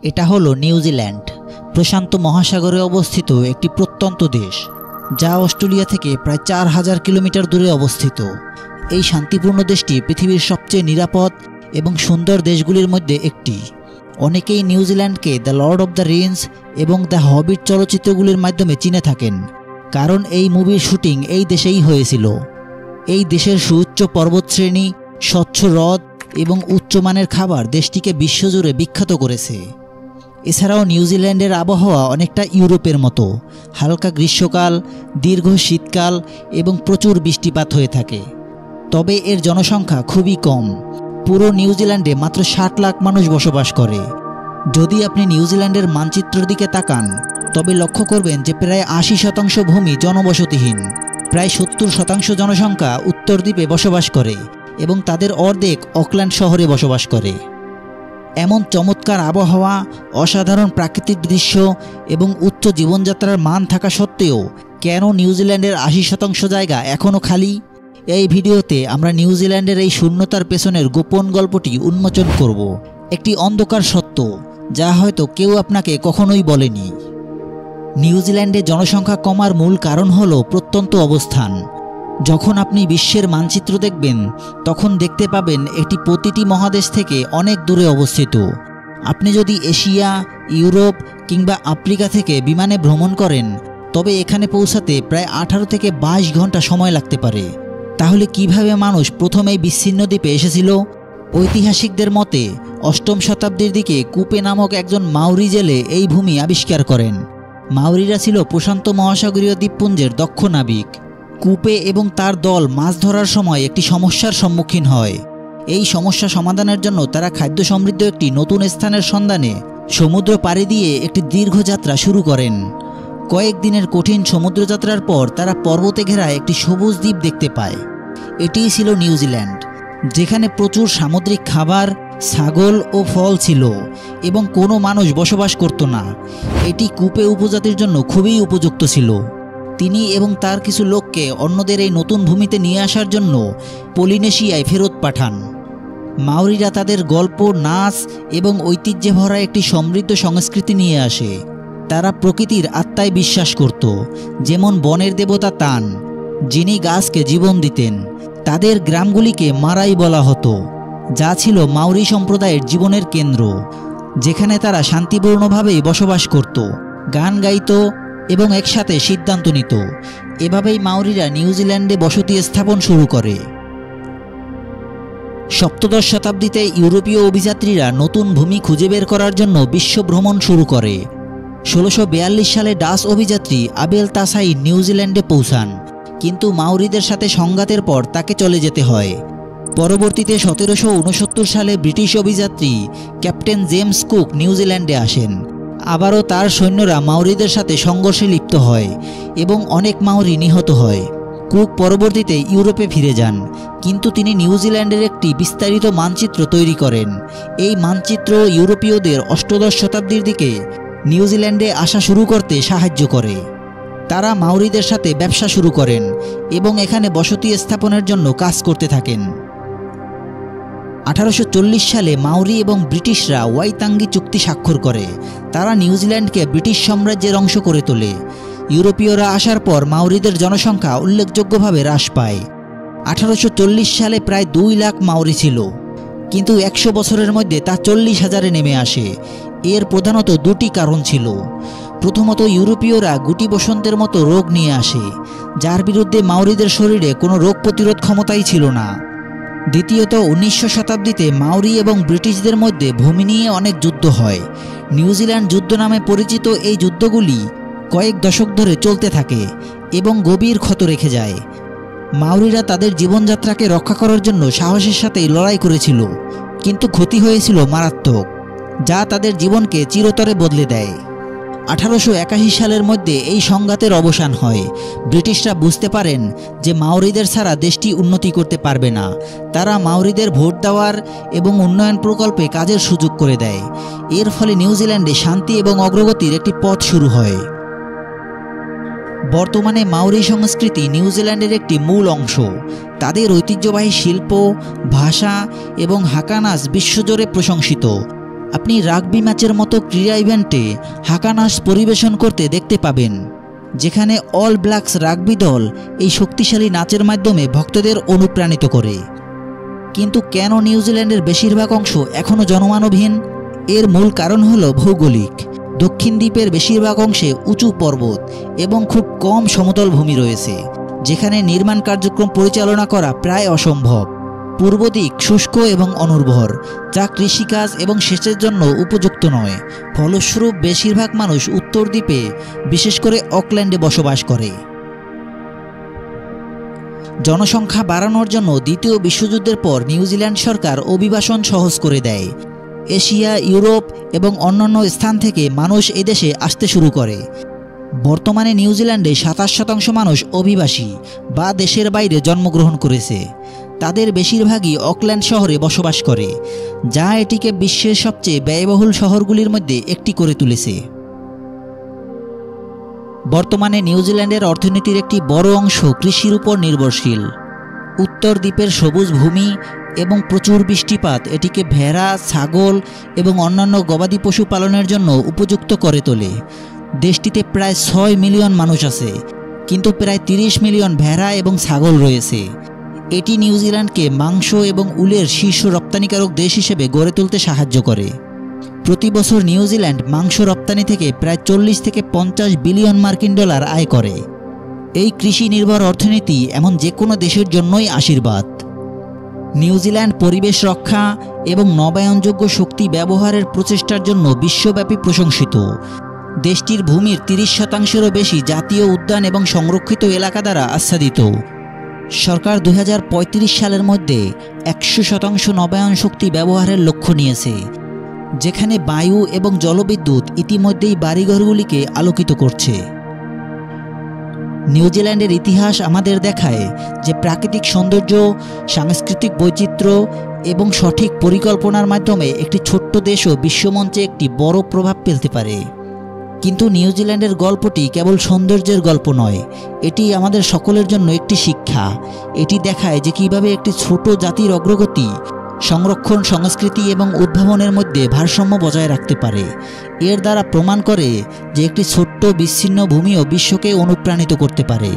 এটা হলো নিউজিল্যান্ড, প্রশান্ত মহাসাগরে অবস্থিত একটি প্রত্যন্ত দেশ, যা অস্ট্রেলিয়া থেকে প্রায় 4000 কিলোমিটার দূরে অবস্থিত। এই শান্তিপূর্ণ দেশটি পৃথিবীর সবচেয়ে নিরাপদ এবং সুন্দর দেশগুলির মধ্যে একটি। অনেকেই নিউজিল্যান্ডকে the Lord of the Rings এবং দ্য হবিট চলচ্চিত্রগুলির মাধ্যমে চিনে থাকেন, কারণ এই মুভির শুটিং এই দেশেই হয়েছিল। এই দেশের সুউচ্চ পর্বতশ্রেণী, স্বচ্ছ হ্রদ এবং উচ্চমানের খাবার দেশটিকে বিশ্বজুড়ে বিখ্যাত করেছে। এছাড়াও নিউজিল্যান্ডের আবহাওয়া অনেকটা ইউরোপের মতো, হালকা গ্রীষ্মকাল, দীর্ঘ শীতকাল এবং প্রচুর বৃষ্টিপাত হয়ে থাকে। তবে এর জনসংখ্যা খুবই কম। পুরো নিউজিল্যান্ডে মাত্র 60 লাখ মানুষ বসবাস করে। যদি আপনি নিউজিল্যান্ডের মানচিত্রের দিকে তাকান, তবে লক্ষ্য করবেন যে প্রায় 80% ভূমি জনবসতিহীন। প্রায় 70% জনসংখ্যা উত্তর দ্বীপে বসবাস করে এবং তাদের অর্ধেক অকল্যান্ড শহরে বসবাস করে। এমন চমৎকার আবহাওয়া, অসাধারণ প্রাকৃতিক দৃশ্য এবং উচ্চ জীবনযাত্রার মান থাকা সত্ত্বেও কেন নিউজিল্যান্ডের 80% জায়গা এখনও খালি? এই ভিডিওতে আমরা নিউজিল্যান্ডের এই শূন্যতার পেছনের গোপন গল্পটি উন্মোচন করব, একটি অন্ধকার সত্য যা হয়তো কেউ আপনাকে কখনোই বলেনি। নিউজিল্যান্ডে জনসংখ্যা কমার মূল কারণ হলো প্রত্যন্ত অবস্থান। যখন আপনি বিশ্বের মানচিত্র দেখবেন, তখন দেখতে পাবেন এটি প্রতিটি মহাদেশ থেকে অনেক দূরে অবস্থিত। আপনি যদি এশিয়া, ইউরোপ কিংবা আফ্রিকা থেকে বিমানে ভ্রমণ করেন, তবে এখানে পৌঁছাতে প্রায় 18 থেকে 22 ঘন্টা সময় লাগতে পারে। তাহলে কিভাবে মানুষ প্রথম এই বিচ্ছিন্ন দ্বীপে এসেছিল? ঐতিহাসিকদের মতে 8ম শতাব্দীর দিকে কুপে নামক একজন মাউরি জেলে এই ভূমি আবিষ্কার করেন। মাউরিরা ছিল প্রশান্ত মহাসাগরীয় দ্বীপপুঞ্জের দক্ষ নাবিক। কুপে এবং তার দল মাছ ধরার সময় একটি সমস্যার সম্মুখীন হয়। এই সমস্যা সমাধানের জন্য তারা খাদ্য সমৃদ্ধ একটি নতুন স্থানের সন্ধানে সমুদ্র পাড়ি দিয়ে একটি দীর্ঘ যাত্রা শুরু করেন। কয়েকদিনের কঠিন সমুদ্রযাত্রার পর তারা পর্বতে ঘেরা একটি সবুজ দ্বীপ দেখতে পায়। এটিই ছিল নিউজিল্যান্ড, যেখানে প্রচুর সামুদ্রিক খাবার, ছাগল ও ফল ছিল এবং কোনো মানুষ বসবাস করত না। এটি কুপে উপজাতির জন্য খুবই উপযুক্ত ছিল। তিনি এবং তার কিছু লোককে অন্যদের এই নতুন ভূমিতে নিয়ে আসার জন্য পলিনেশিয়ায় ফেরত পাঠান। মাউরিরা তাদের গল্প, নাচ এবং ঐতিহ্যে ভরা একটি সমৃদ্ধ সংস্কৃতি নিয়ে আসে। তারা প্রকৃতির আত্মায় বিশ্বাস করত, যেমন বনের দেবতা তান, যিনি গাছকে জীবন দিতেন। তাদের গ্রামগুলিকে মারাই বলা হতো, যা ছিল মাউরি সম্প্রদায়ের জীবনের কেন্দ্র, যেখানে তারা শান্তিপূর্ণভাবে বসবাস করত, গান গাইত এবং একসাথে সিদ্ধান্ত নিত। এভাবেই মাউরিরা নিউজিল্যান্ডে বসতি স্থাপন শুরু করে। সপ্তদশ শতাব্দীতে ইউরোপীয় অভিযাত্রীরা নতুন ভূমি খুঁজে বের করার জন্য বিশ্ব ভ্রমণ শুরু করে। 1642 সালে ডাচ অভিযাত্রী আবেল তাসাই নিউজিল্যান্ডে পৌঁছান, কিন্তু মাউরিদের সাথে সংঘাতের পর তাকে চলে যেতে হয়। পরবর্তীতে 1769 সালে ব্রিটিশ অভিযাত্রী ক্যাপ্টেন জেমস কুক নিউজিল্যান্ডে আসেন। আবারও তার সৈন্যরা মাউরিদের সাথে সংঘর্ষে লিপ্ত হয় এবং অনেক মাউরি নিহত হয়। কুক পরবর্তীতে ইউরোপে ফিরে যান, কিন্তু তিনি নিউজিল্যান্ডের একটি বিস্তারিত মানচিত্র তৈরি করেন। এই মানচিত্র ইউরোপীয়দের অষ্টাদশ শতাব্দীর দিকে নিউজিল্যান্ডে আসা শুরু করতে সাহায্য করে। তারা মাউরিদের সাথে ব্যবসা শুরু করেন এবং এখানে বসতি স্থাপনের জন্য কাজ করতে থাকেন। 1840 সালে মাউরি এবং ব্রিটিশরা ওয়াইতাঙ্গি চুক্তি স্বাক্ষর করে। তারা নিউজিল্যান্ডকে ব্রিটিশ সাম্রাজ্যের অংশ করে তোলে। ইউরোপীয়রা আসার পর মাউরিদের জনসংখ্যা উল্লেখযোগ্যভাবে হ্রাস পায়। 1840 সালে প্রায় 2 লাখ মাউরি ছিল, কিন্তু 100 বছরের মধ্যে তা 40,000-এ নেমে আসে। এর প্রধানত 2টি কারণ ছিল। প্রথমত, ইউরোপীয়রা গুটি বসন্তের মতো রোগ নিয়ে আসে, যার বিরুদ্ধে মাউরিদের শরীরে কোনো রোগ প্রতিরোধ ক্ষমতাই ছিল না। দ্বিতীয়ত, 19শ শতাব্দীতে মাউরি এবং ব্রিটিশদের মধ্যে ভূমি নিয়ে অনেক যুদ্ধ হয়। নিউজিল্যান্ড যুদ্ধ নামে পরিচিত এই যুদ্ধগুলি কয়েক দশক ধরে চলতে থাকে এবং গভীর ক্ষত রেখে যায়। মাউরিরা তাদের জীবনযাত্রাকে রক্ষা করার জন্য সাহসের সাথে লড়াই করেছিল, কিন্তু ক্ষতি হয়েছিল মারাত্মক, যা তাদের জীবনকে চিরতরে বদলে দেয়। 1881 সালের মধ্যে এই সংঘাতের অবসান হয়। ব্রিটিশরা বুঝতে পারেন যে মাউরিদের ছাড়া দেশটি উন্নতি করতে পারবে না। তারা মাউরিদের ভোট দেওয়ার এবং উন্নয়ন প্রকল্পে কাজের সুযোগ করে দেয়। এর ফলে নিউজিল্যান্ডে শান্তি এবং অগ্রগতির একটি পথ শুরু হয়। বর্তমানে মাউরি সংস্কৃতি নিউজিল্যান্ডের একটি মূল অংশ। তাদের ঐতিহ্যবাহী শিল্প, ভাষা এবং হাকা নাচ বিশ্বজুড়ে প্রশংসিত। আপনি রাগবি ম্যাচের মতো ক্রীড়া ইভেন্টে হাকানাস পরিবেশন করতে দেখতে পাবেন, যেখানে অল ব্ল্যাকস রাগবি দল এই শক্তিশালী নাচের মাধ্যমে ভক্তদের অনুপ্রাণিত করে। কিন্তু কেন নিউজিল্যান্ডের বেশিরভাগ অংশ এখনও জনমানবহীন? এর মূল কারণ হল ভৌগোলিক। দক্ষিণ দ্বীপের বেশিরভাগ অংশে উঁচু পর্বত এবং খুব কম সমতল ভূমি রয়েছে, যেখানে নির্মাণ কার্যক্রম পরিচালনা করা প্রায় অসম্ভব। পূর্ব দিক শুষ্ক এবং অনুর্বর, যা কৃষিকাজ এবং সেচের জন্য উপযুক্ত নয়। ফলস্বরূপ বেশিরভাগ মানুষ উত্তর দ্বীপে, বিশেষ করে অকল্যান্ডে বসবাস করে। জনসংখ্যা বাড়ানোর জন্য দ্বিতীয় বিশ্বযুদ্ধের পর নিউজিল্যান্ড সরকার অভিবাসন সহজ করে দেয়। এশিয়া, ইউরোপ এবং অন্যান্য স্থান থেকে মানুষ এদেশে আসতে শুরু করে। বর্তমানে নিউজিল্যান্ডে 27% মানুষ অভিবাসী বা দেশের বাইরে জন্মগ্রহণ করেছে। তাদের বেশিরভাগই অকল্যান্ড শহরে বসবাস করে, যা এটিকে বিশ্বের সবচেয়ে ব্যয়বহুল শহরগুলির মধ্যে একটি করে তুলেছে। বর্তমানে নিউজিল্যান্ডের অর্থনীতির একটি বড় অংশ কৃষির উপর নির্ভরশীল। উত্তর দ্বীপের সবুজ ভূমি এবং প্রচুর বৃষ্টিপাত এটিকে ভেড়া, ছাগল এবং অন্যান্য গবাদি পশু পালনের জন্য উপযুক্ত করে তোলে। দেশটিতে প্রায় 6 মিলিয়ন মানুষ আছে, কিন্তু প্রায় 30 মিলিয়ন ভেড়া এবং ছাগল রয়েছে। এটি নিউজিল্যান্ডকে মাংস এবং উলের শীর্ষ রপ্তানিকারক দেশ হিসেবে গড়ে তুলতে সাহায্য করে। প্রতি বছর নিউজিল্যান্ড মাংস রপ্তানি থেকে প্রায় 40 থেকে 50 বিলিয়ন মার্কিন ডলার আয় করে। এই কৃষি নির্ভর অর্থনীতি এমন যে কোনো দেশের জন্যই আশীর্বাদ। নিউজিল্যান্ড পরিবেশ রক্ষা এবং নবায়নযোগ্য শক্তি ব্যবহারের প্রচেষ্টার জন্য বিশ্বব্যাপী প্রশংসিত। দেশটির ভূমির 30%-এরও বেশি জাতীয় উদ্যান এবং সংরক্ষিত এলাকা দ্বারা আচ্ছাদিত। সরকার 2035 সালের মধ্যে 100% নবায়ন শক্তি ব্যবহারের লক্ষ্য নিয়েছে, যেখানে বায়ু এবং জলবিদ্যুৎ ইতিমধ্যেই বাড়িঘরগুলিকে আলোকিত করছে। নিউজিল্যান্ডের ইতিহাস আমাদের দেখায় যে প্রাকৃতিক সৌন্দর্য, সাংস্কৃতিক বৈচিত্র্য এবং সঠিক পরিকল্পনার মাধ্যমে একটি ছোট্ট দেশও বিশ্বমঞ্চে একটি বড় প্রভাব ফেলতে পারে। কিন্তু নিউজিল্যান্ডের গল্পটি কেবল সৌন্দর্যের গল্প নয়, এটি আমাদের সকলের জন্য একটি শিক্ষা। এটি দেখায় যে কিভাবে একটি ছোট জাতির অগ্রগতি সংরক্ষণ, সংস্কৃতি এবং উদ্ভাবনের মধ্যে ভারসাম্য বজায় রাখতে পারে। এর দ্বারা প্রমাণ করে যে একটি ছোট্ট বিচ্ছিন্ন ভূমিও বিশ্বকে অনুপ্রাণিত করতে পারে।